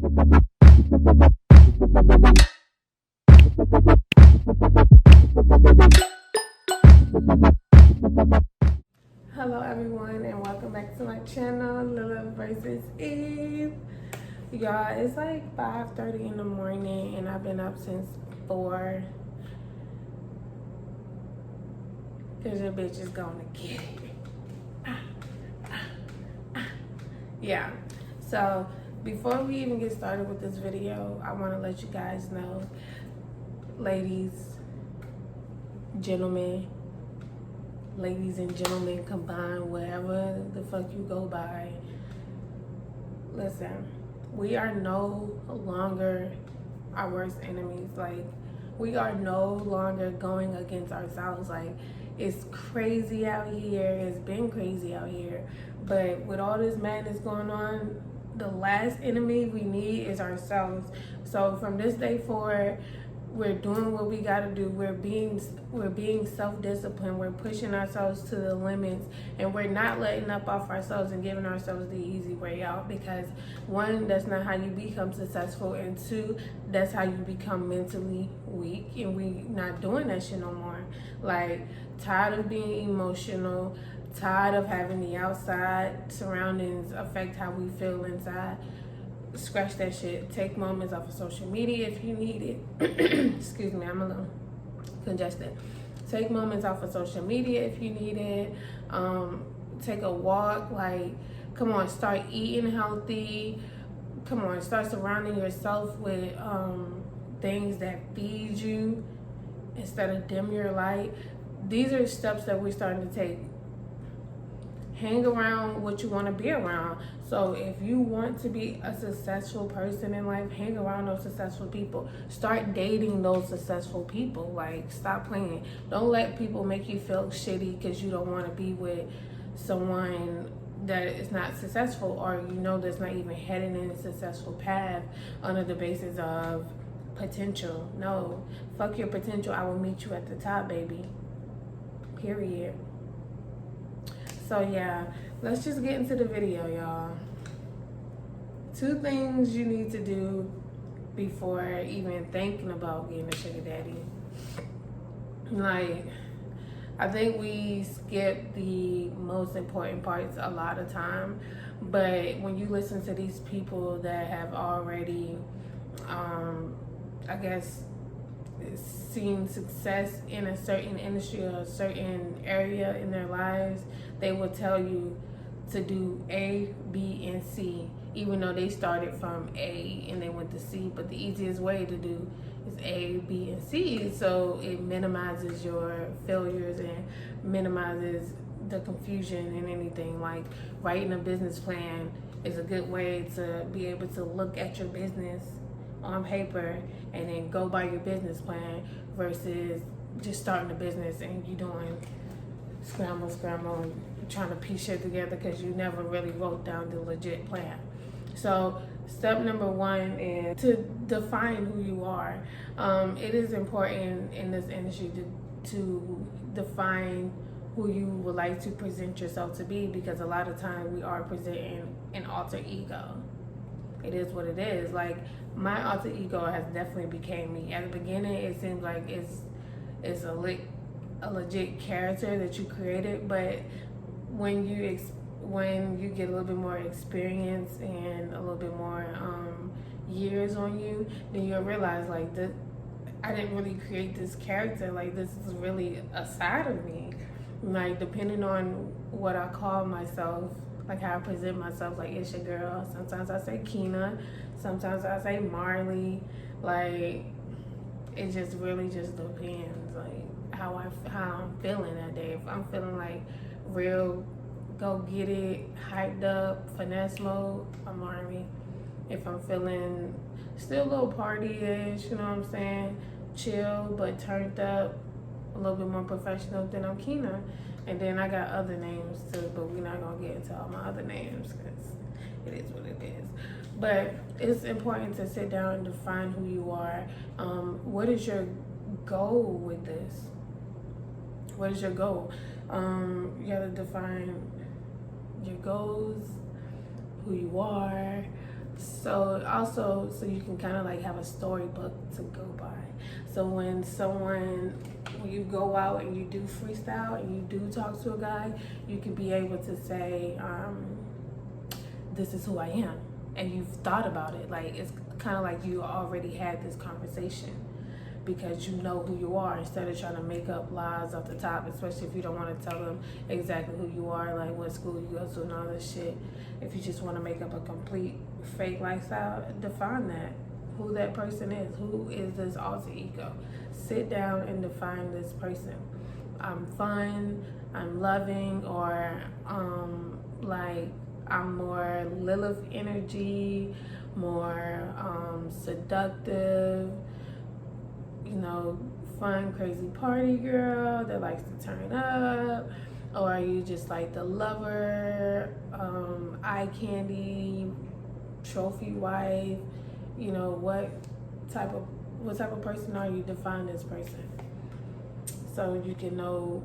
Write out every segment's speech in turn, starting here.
Hello everyone and welcome back to my channel, Lila vs. Eve. Y'all, it's like 5:30 in the morning and I've been up since 4 because your bitch is gonna get it. Yeah, so before we even get started with this video, I want to let you guys know, ladies and gentlemen combined, whatever the fuck you go by, listen, we are no longer our worst enemies. Like, we are no longer going against ourselves. Like, it's crazy out here. It's been crazy out here. But with all this madness going on, the last enemy we need is ourselves. So from this day forward, we're doing what we gotta do. We're being self-disciplined. We're pushing ourselves to the limits, and we're not letting up off ourselves and giving ourselves the easy way out. Because one, that's not how you become successful, and two, that's how you become mentally weak. And we not doing that shit no more. Like, tired of being emotional, tired of having the outside surroundings affect how we feel inside. Scratch that shit. Take moments off of social media if you need it. Excuse me, I'm a little congested. Take moments off of social media if you need it. Take a walk. Like, come on, start eating healthy. Come on, start surrounding yourself with things that feed you instead of dim your light. These are steps that we're starting to take. Hang around what you want to be around. So if you want to be a successful person in life, hang around those successful people. Start dating those successful people. Like, stop playing. Don't let people make you feel shitty because you don't want to be with someone that is not successful, or you know that's not even heading in a successful path under the basis of potential. No, fuck your potential. I will meet you at the top, baby. Period. So yeah, let's just get into the video, y'all. 2 things you need to do before even thinking about getting a sugar daddy. Like, I think we skip the most important parts a lot of time, but when you listen to these people that have already, I guess, seen success in a certain industry or a certain area in their lives, they will tell you to do A, B, and C, even though they started from A and they went to C. But the easiest way to do is A, B, and C, so it minimizes your failures and minimizes the confusion in anything. Like, writing a business plan is a good way to be able to look at your business on paper and then go by your business plan, versus just starting a business and you doing scramble and trying to piece shit together because you never really wrote down the legit plan. So step number 1 is to define who you are. It is important in this industry to define who you would like to present yourself to be, because a lot of times we are presenting an alter ego. It is what it is. Like, my alter ego has definitely became me. At the beginning, it seems like it's a legit character that you created, but when you get a little bit more experience and a little bit more years on you, then you'll realize, like, I didn't really create this character. Like, this is really a side of me. Like, depending on what I call myself, like how I present myself, like, it's your girl. Sometimes I say Keena, sometimes I say Marley. Like, it just really just depends, like, how I'm feeling that day. If I'm feeling like real go get it, hyped up, finesse mode, I'm Marley. If I'm feeling still a little party-ish, you know what I'm saying, chill but turned up, a little bit more professional, then I'm Keena. And then I got other names too, but we're not gonna get into all my other names because it is what it is. But it's important to sit down and define who you are. What is your goal with this? What is your goal? You gotta define your goals, who you are, So also, so you can kind of like have a storybook to go by. So when you go out and you do freestyle and you do talk to a guy, you can be able to say, this is who I am. And you've thought about it. Like, it's kind of like you already had this conversation because you know who you are, instead of trying to make up lies off the top, especially if you don't want to tell them exactly who you are, like what school you go to and all this shit. If you just want to make up a complete fake lifestyle, define that. Who that person is. Who is this alter ego? Sit down and define this person. I'm fun, I'm loving, or like I'm more Lilith energy, more seductive, you know, fun, crazy party girl that likes to turn up? Or are you just like the lover, eye candy, trophy wife? You know, what type of person are you? Define this person. So you can know,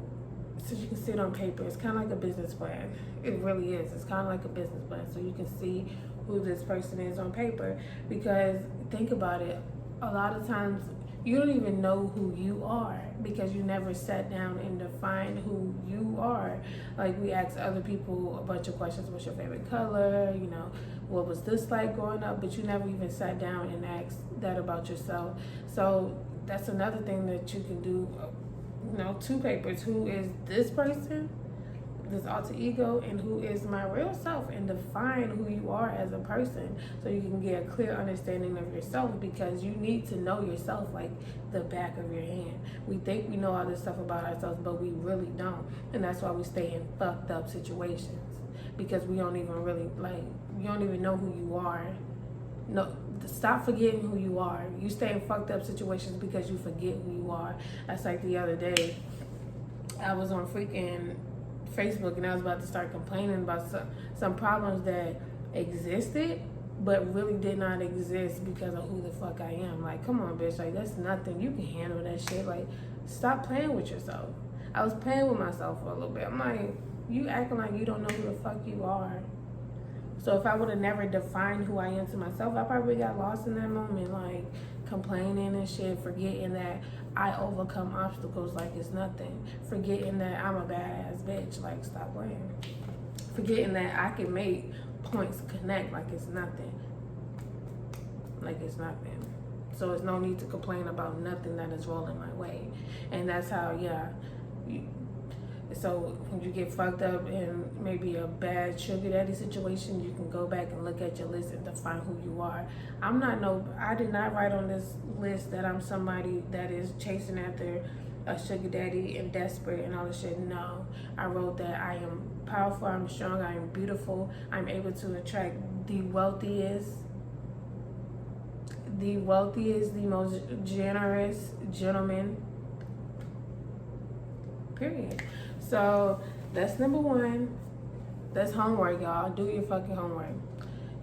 so you can see it on paper. It's kind of like a business plan. It really is. It's kind of like a business plan. So you can see who this person is on paper. Because think about it, a lot of times you don't even know who you are because you never sat down and defined who you are. Like, we ask other people a bunch of questions. What's your favorite color? You know, what was this like growing up? But you never even sat down and asked that about yourself. So that's another thing that you can do. You know, 2 papers. Who is this person, this alter ego, and who is my real self, and define who you are as a person so you can get a clear understanding of yourself, because you need to know yourself like the back of your hand. We think we know all this stuff about ourselves, but we really don't, and that's why we stay in fucked up situations, because we don't even really, like, you don't even know who you are. No, stop forgetting who you are. You stay in fucked up situations because you forget who you are. That's like the other day, I was on freaking Facebook and I was about to start complaining about some problems that existed but really did not exist because of who the fuck I am. Like, come on, bitch. Like, that's nothing. You can handle that shit. Like, stop playing with yourself. I was playing with myself for a little bit. I'm like, you acting like you don't know who the fuck you are. So if I would have never defined who I am to myself, I probably got lost in that moment, like complaining and shit, forgetting that I overcome obstacles like it's nothing, forgetting that I'm a badass bitch. Like, stop playing. Forgetting that I can make points connect like it's nothing. Like it's nothing. So there's no need to complain about nothing that is rolling my way. And that's how, so when you get fucked up in maybe a bad sugar daddy situation, you can go back and look at your list and define who you are. I did not write on this list that I'm somebody that is chasing after a sugar daddy and desperate and all this shit. No, I wrote that I am powerful, I'm strong, I am beautiful, I'm able to attract the wealthiest, the most generous gentleman, period. So that's number 1. That's homework, y'all. Do your fucking homework.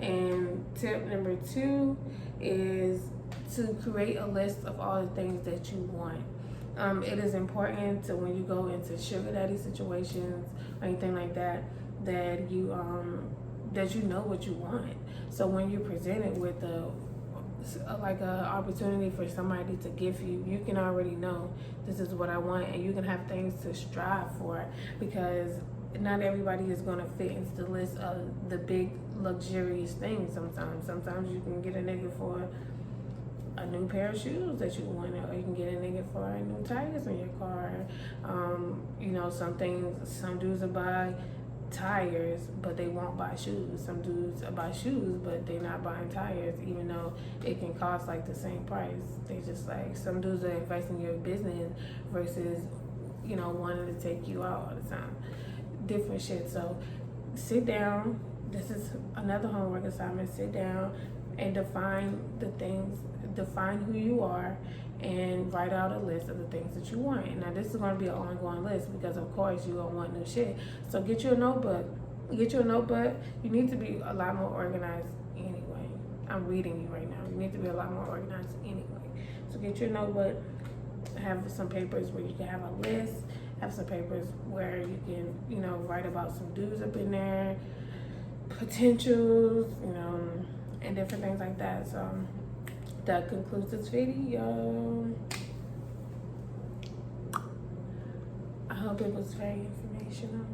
And tip number 2 is to create a list of all the things that you want. It is important to, when you go into sugar daddy situations or anything like that, that you know what you want. So when you're presented with a opportunity for somebody to give you, you can already know this is what I want, and you can have things to strive for, because not everybody is going to fit into the list of the big luxurious things. Sometimes you can get a nigga for a new pair of shoes that you want, or you can get a nigga for new tires in your car. Some dudes will buy tires, but they won't buy shoes. Some dudes buy shoes, but they're not buying tires, even though it can cost like the same price. They just like, some dudes are investing in your business versus, wanting to take you out all the time. Different shit. So sit down. This is another homework assignment. Sit down and define who you are, and write out a list of the things that you want. Now, this is going to be an ongoing list because, of course, you're going to want new shit. So get you a notebook. You need to be a lot more organized anyway. I'm reading you right now. You need to be a lot more organized anyway. So get your notebook. Have some papers where you can have a list. Have some papers where you can, write about some dudes up in there, potentials, and different things like that. So that concludes this video. I hope it was very informational.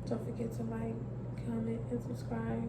Don't forget to like, comment, and subscribe.